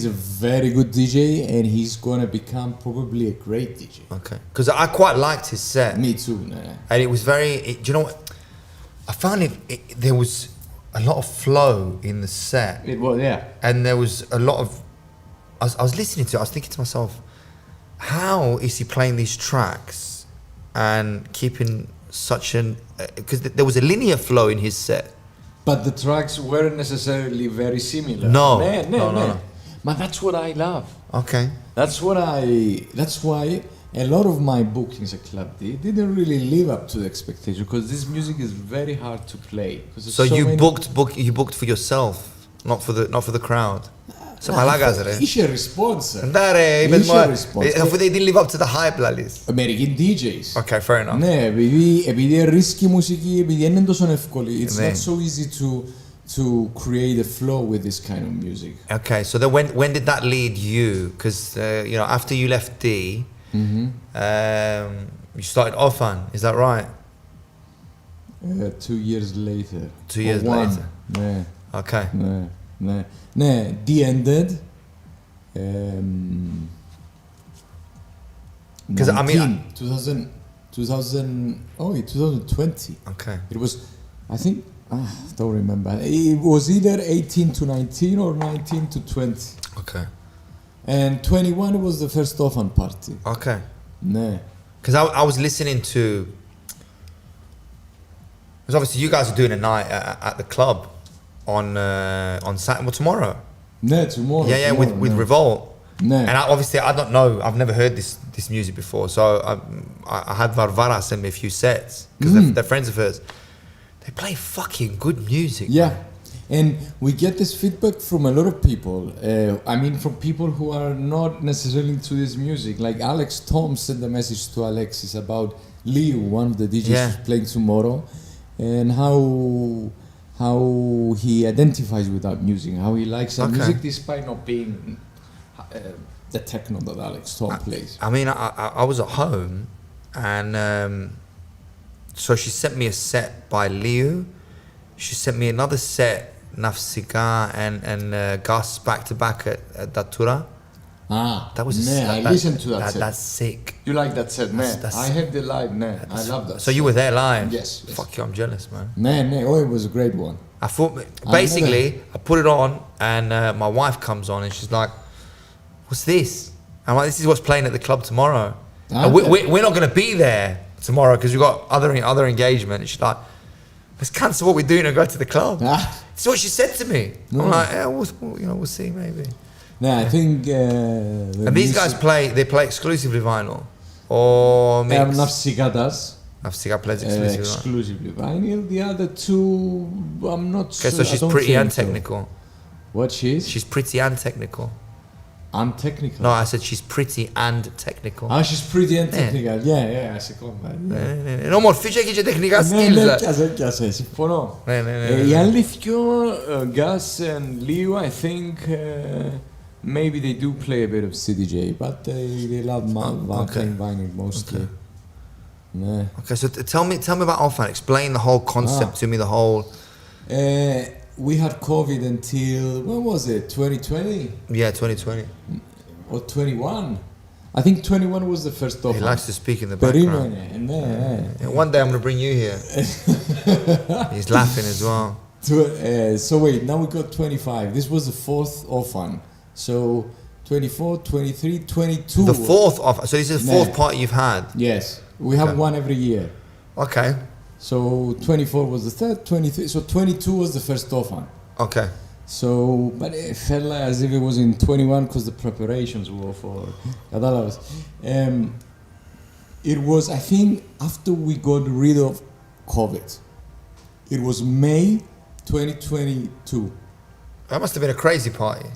a very good DJ, and he's gonna become probably a great DJ. Okay. Because I quite liked his set. Me too. Nah. And it was do you know what? I found there was a lot of flow in the set. It was, yeah. And there was a lot of, I was listening to it, I was thinking to myself, how is he playing these tracks and keeping such because there was a linear flow in his set. But the tracks weren't necessarily very similar. No. No. But that's what I love. Okay. That's why a lot of my bookings at Club D didn't really live up to the expectation, because this music is very hard to play. So you booked for yourself, not for the crowd. So Είχε response. Andare, Είχε response. they didn't live up to the hype, Lalis. American DJs. Okay, fair enough. Ναι, επειδή ρίσκει μουσική, επειδή δεν είναι τόσο εύκολη. It's Ναι. not so easy to create a flow with this kind of music. Okay, so then when did that lead you? Because you know, after you left D, you started Ophan. Is that right? 2 years later. 2 years Or one. later. Ναι, Okay. ναι. Ναι, D ended. Because I mean, 2020. okay. It was, I think, don't remember. It was either 18 to 19 or 19 to 20. Okay. And 21 was the first Ophan party. Okay. Ναι. Because I was listening to, because obviously you guys are doing a night at the club on Saturday, well, tomorrow. Ναι, tomorrow. Yeah, tomorrow, with ναι. Revolt. Ναι. And I don't know, I've never heard this music before, so I had Varvara send me a few sets, because they're friends of hers. They play fucking good music. Yeah. Man. And we get this feedback from a lot of people. I mean, from people who are not necessarily into this music. Like Alex Tom sent a message to Alexis about Leo, one of the DJs who's playing tomorrow, and how he identifies with that music, how he likes that music despite not being the techno that Alex Tom plays. I mean, I was at home, and so she sent me a set by Leo. She sent me another set, Nafsika and Gus back to back at Datura. That was I listened to that set. That's sick. You like that set? That's I heard the live. I love that. So you were there live? Yes. Fuck you, I'm jealous, man. Oh, it was a great one. I thought, basically, I put it on, and my wife comes on, and she's like, "What's this?" I'm like, "This is what's playing at the club tomorrow." And we're not going to be there tomorrow because we've got other engagement. And she's like, "Let's cancel what we're doing and go to the club." That's what she said to me. I'm like, "Yeah, we'll see, maybe." I think. And these guys play exclusively vinyl, or mix. Nafsika does. I've still got players exclusively. Exclusively vinyl. The other two, I'm not sure. Okay, so she's I don't pretty think and so. technical. What she is? She's pretty and technical. I'm technical. No, I said she's pretty and technical. Ah, she's pretty and technical. Yeah, secondo me. Non morfice che c'è tecnica Ναι, skills. πιάσε, συμφωνώ. Ναι. Οι άλλοι δυο, Gus and Leo, I think maybe they do play a bit of CDJ, but they love playing vinyl mostly. Ναι. Okay, so tell me about Ophan. Explain the whole concept to me, the whole... We had COVID until, when was it, 2020? Yeah, 2020. Or 21? I think 21 was the first Ophan. He likes to speak in the background. Περίμενε, One day I'm going to bring you here. He's laughing as well. So wait, now we got 25. This was the fourth Ophan. So 24, 23, 22. The fourth Ophan. So this is the fourth party you've had? Yes. We have one every year. Okay. So 24 was the third, 23. So 22 was the first Ophan. Okay. So, but it felt like as if it was in 21 because the preparations were for Kadalavas. It was, I think, after we got rid of COVID. It was May 2022. That must have been a crazy party.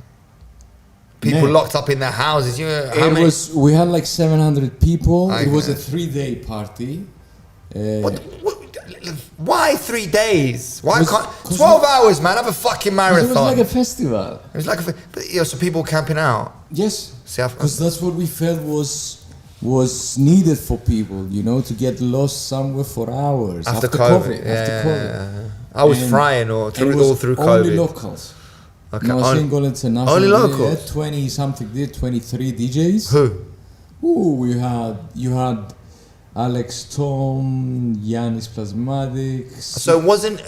People locked up in their houses. You know, how many? We had like 700 people. It was a 3-day party. Why 3 days? Why can't 12 hours, man? Have a fucking marathon. It was like a festival. It was like so people camping out. Yes, because that's what we felt was needed for people, you know, to get lost somewhere for hours after COVID. Yeah. I was frying all through COVID. Only locals. Okay. No single international. Only locals. 20 something, 23 DJs. Who? Ooh, you had Alex Tom, Yannis Plasmatics. So it wasn't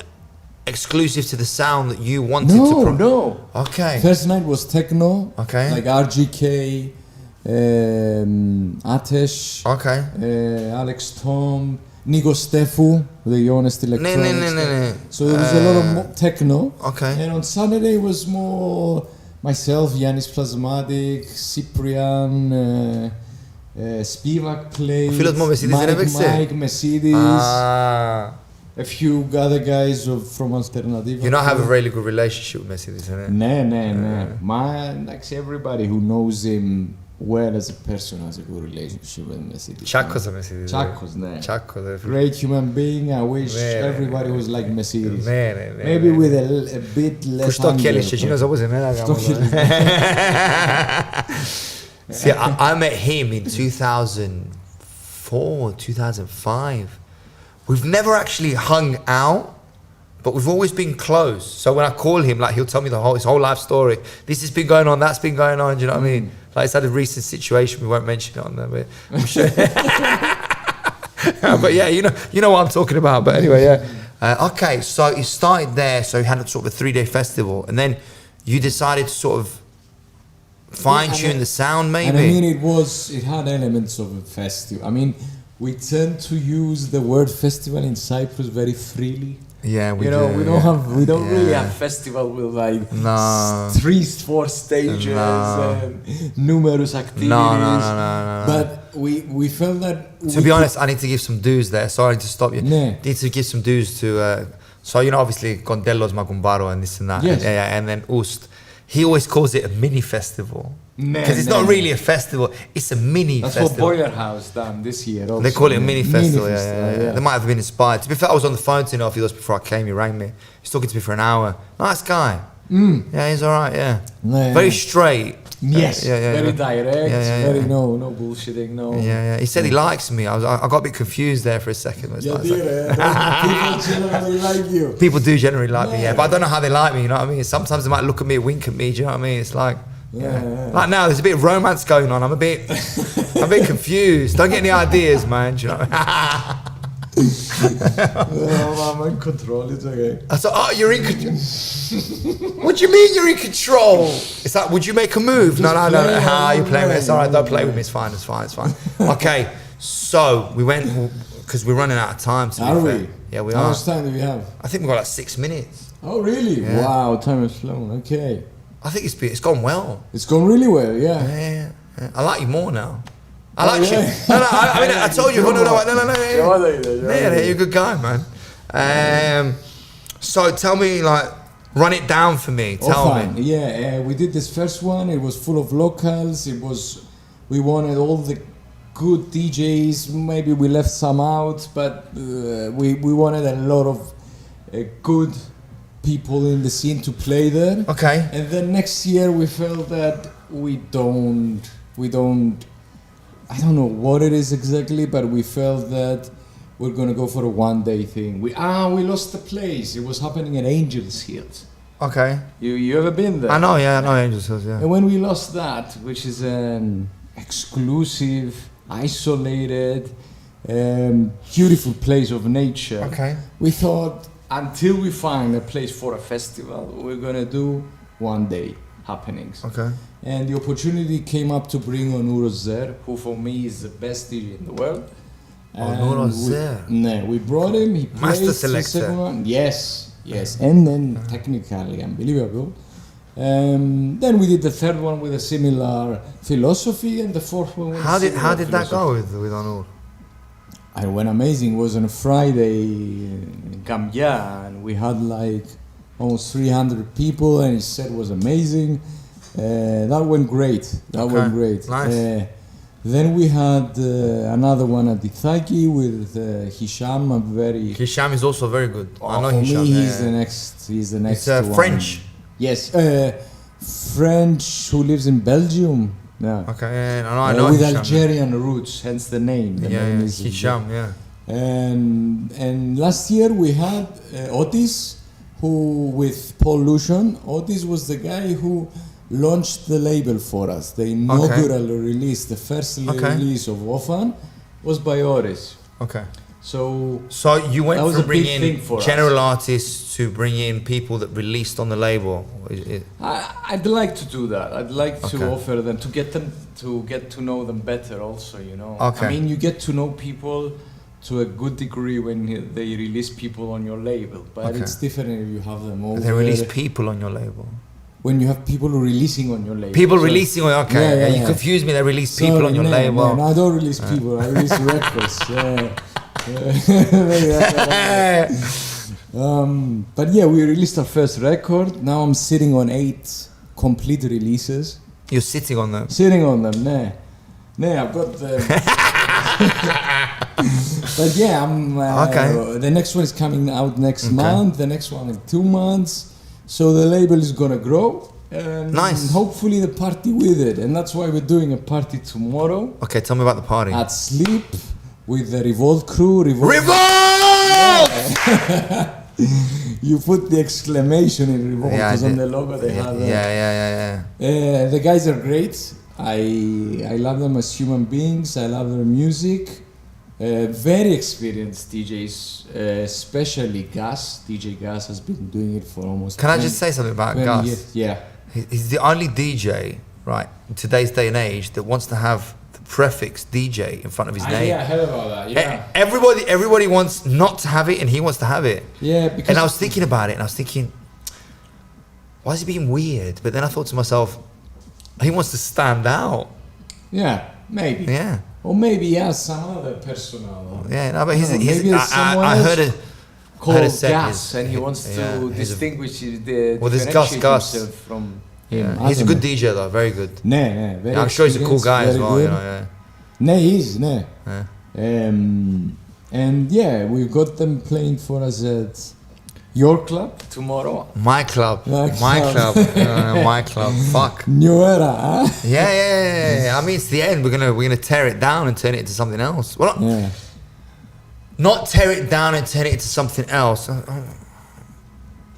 exclusive to the sound that you wanted to No. Okay. First night was techno. Okay. Like RGK, Atesh. Okay. Alex Tom, Nico Stefu, the honest electronics. No. So there was a lot of techno. Okay. And on Saturday was more myself, Yannis Plasmatic, Cyprian, Spivak played, Mike Mercedes, a few other guys from Alternativa. You know, I have a really good relationship with Mercedes, isn't it? Ναι. Actually, everybody who knows him well as a person has a good relationship with Mercedes. Chakos Mercedes. Chakos. Great human being. I wish everybody was like Mercedes. Maybe with a bit less anger. See, I met him in 2004, 2005. We've never actually hung out, but we've always been close. So when I call him, like, he'll tell me his whole life story. This has been going on, that's been going on, do you know what I mean? Like, it's had a recent situation, we won't mention it on there, but I'm sure. But yeah, you know what I'm talking about. But anyway, yeah. Okay, so you started there, so you had a sort of a 3-day festival, and then you decided to sort of fine-tune the sound, maybe? And I mean, it had elements of a festival. I mean, we tend to use the word festival in Cyprus very freely. Yeah, we don't really have festival with like 3-4 stages and numerous activities. No. But we felt that. To be honest, I need to give some dues there. Sorry to stop you. Need to give some dues to. So you know, obviously, Condellos Magumbaro and this and that. Yes. And then Ust. He always calls it a mini festival. Because it's not really a festival, it's a mini festival. That's what Boiler House done this year also. They call it a mini festival, yeah. They might have been inspired. To be fair, I was on the phone to Nofidus before I came, he rang me. He's talking to me for an hour. Nice guy. Yeah, he's alright, yeah. Very straight. Yes, very direct, very no bullshitting, no. Yeah. He said he likes me. I got a bit confused there for a second. People generally like you. People do generally like me, but I don't know how they like me, you know what I mean? Sometimes they might look at me, wink at me, do you know what I mean? It's like, like now, there's a bit of romance going on. I'm a bit confused. Don't get any ideas, man, do you know what I mean? I'm in control, it's okay. I thought, oh, you're in control. What do you mean you're in control? It's like, would you make a move? No. How are you playing with it? It's all right, don't play with me. It's fine. Okay, so we went, because we're running out of time. Are we? Yeah, we are. How much time do we have? I think we've got like 6 minutes. Oh, really? Yeah. Wow, time has flown. Okay. I think it's gone well. It's gone really well, yeah. Yeah. I like you more now. I like you. No, I mean, I told you. No. Yeah, you're a good guy, man. So tell me, like, run it down for me. Tell Ophan, me. yeah, we did this first one. It was full of locals. We wanted all the good DJs. Maybe we left some out, but we wanted a lot of good people in the scene to play there. Okay. And then next year we felt that we don't. I don't know what it is exactly, but we felt that we're gonna go for a one-day thing. We lost the place. It was happening at Angels Hills. Okay. You ever been there? I know Angels Hills, yeah. And when we lost that, which is an exclusive, isolated, beautiful place of nature, Okay. we thought until we find a place for a festival, we're gonna do one-day happenings. Okay. And the opportunity came up to bring on Zer, who for me is the best DJ in the world. Onuro Zer. We brought him, he played Master the selector. second one. Yes. And then technically unbelievable. Then we did the third one with a similar philosophy, and the fourth one with How a did similar that go philosophy. with Onur? It went amazing. It was on a Friday in Gambia, and we had like almost 300 people, and his set was amazing. That went great. Nice. Then we had another one at Ithaki with Hisham. Hisham is also very good. I know for Hisham. me, yeah, he's yeah. the next. He's the next. It's one. French. Yes, French who lives in Belgium. Yeah. Okay, yeah, I know with Hisham. Algerian roots, hence the name. The name is Hisham, yeah. And last year we had Otis, who with Paul Lucian. Otis was the guy who launched the label for us. The inaugural release, the first release of Ophan, was by Otis. Okay. So you went that was from a big bringing thing for general us. artists to bring in people that released on the label. I'd like to do that. I'd like to Okay. offer them to get to know them better. Also, you know. Okay. I mean, you get to know people to a good degree when they release people on your label, but Okay. it's different if you have them over. They release people on your label. When you have people releasing on your label. People So- releasing on you confuse me. They release people Sorry, on your no, label. No, I don't release people. I release records. But yeah, we released our first record. Now I'm sitting on 8 complete releases. You're sitting on them. Sitting on them, I've got the. But yeah, I'm. Okay. The next one is coming out next Okay. month. The next one in 2 months. So the label is gonna grow. And Nice. hopefully the party with it, and that's why we're doing a party tomorrow Okay, tell me about the party. at Sleep with the Revolt crew. Revolt! You put the exclamation in Revolt Yeah, I because on did. the logo they have. Yeah. The guys are great. I love them as human beings. I love their music. Very experienced DJs, especially Gus. DJ Gus has been doing it for almost. Can I just say something about 20 Gus? years. Yeah. He's the only DJ, right, in today's day and age that wants to have the prefix DJ in front of his name. Yeah, I heard about that. Yeah. Everybody wants not to have it, and he wants to have it. Yeah, because. And I was thinking about it, and I was thinking, why is he being weird? But then I thought to myself, he wants to stand out. Yeah, maybe. Yeah. Or maybe he has some other personal. Yeah, no, but maybe there's someone I heard else it. called set Gus, his- and he wants yeah, to he's a- distinguish Well, there's differentiate Gus. himself from Yeah, him. I he's a don't good know. DJ though, very good. Very I'm sure he's a cool experienced, guy as very well. good. You know, yeah. He is. Yeah. And yeah, we've got them playing for us at your club tomorrow. My club. My club. Fuck. New era, huh? Yeah. I mean, it's the end. We're gonna tear it down and turn it into something else. Well, Yeah. not tear it down and turn it into something else.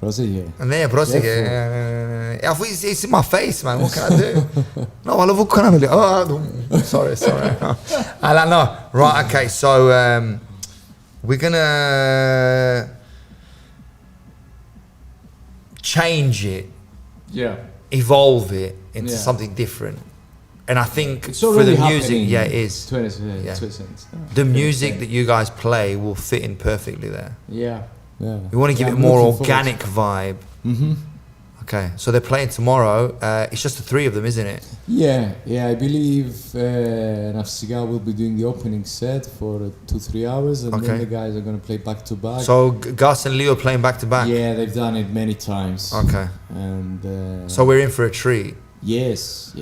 Proceed, yeah. And there, prossimo. I thought it's in my face, man. What can I do? No, I love what sorry. No. Right, okay. So we're gonna change it, evolve it into something different. And I think It's for already the music, happening. it is. The music that you guys play will fit in perfectly there. Yeah. We want to give it I'm more looking forward. organic vibe. Mm-hmm. Okay, so they're playing tomorrow. It's just the three of them, isn't it? Yeah, I believe Nafsiga will be doing the opening set for 2-3 hours, and then the guys are going to play back to back. So Gus and Leo playing back to back? Yeah, they've done it many times. Okay. And so we're in for a treat. Yes.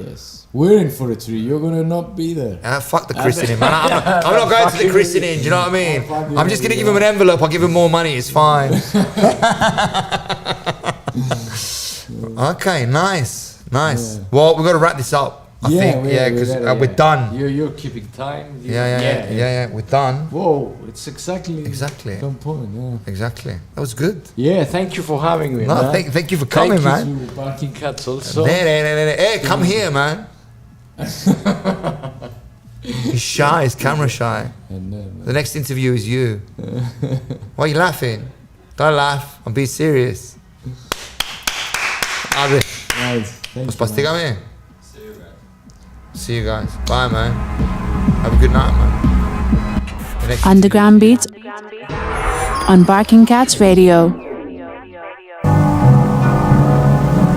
We're in for a treat. You're going to not be there. Fuck the christening, man. I'm not going to the christening, do you know what I mean? I'm just going to give him an envelope. I'll give him more money. It's fine. Okay, nice. Yeah. Well, we've got to wrap this up. I think, because we're done. You're keeping time. Yeah, we're done. Whoa, it's exactly on point. Yeah. Exactly. That was good. Yeah, thank you for having me. No, thank you for coming, man. Thank you to Barking Cats also. Hey, come here, man. He's shy. He's camera shy. The next interview is you. Why are you laughing? Don't laugh. I'm being serious. Nice. See you guys. Bye, man. Have a good night, man. Underground Beats on Barking Cats Radio.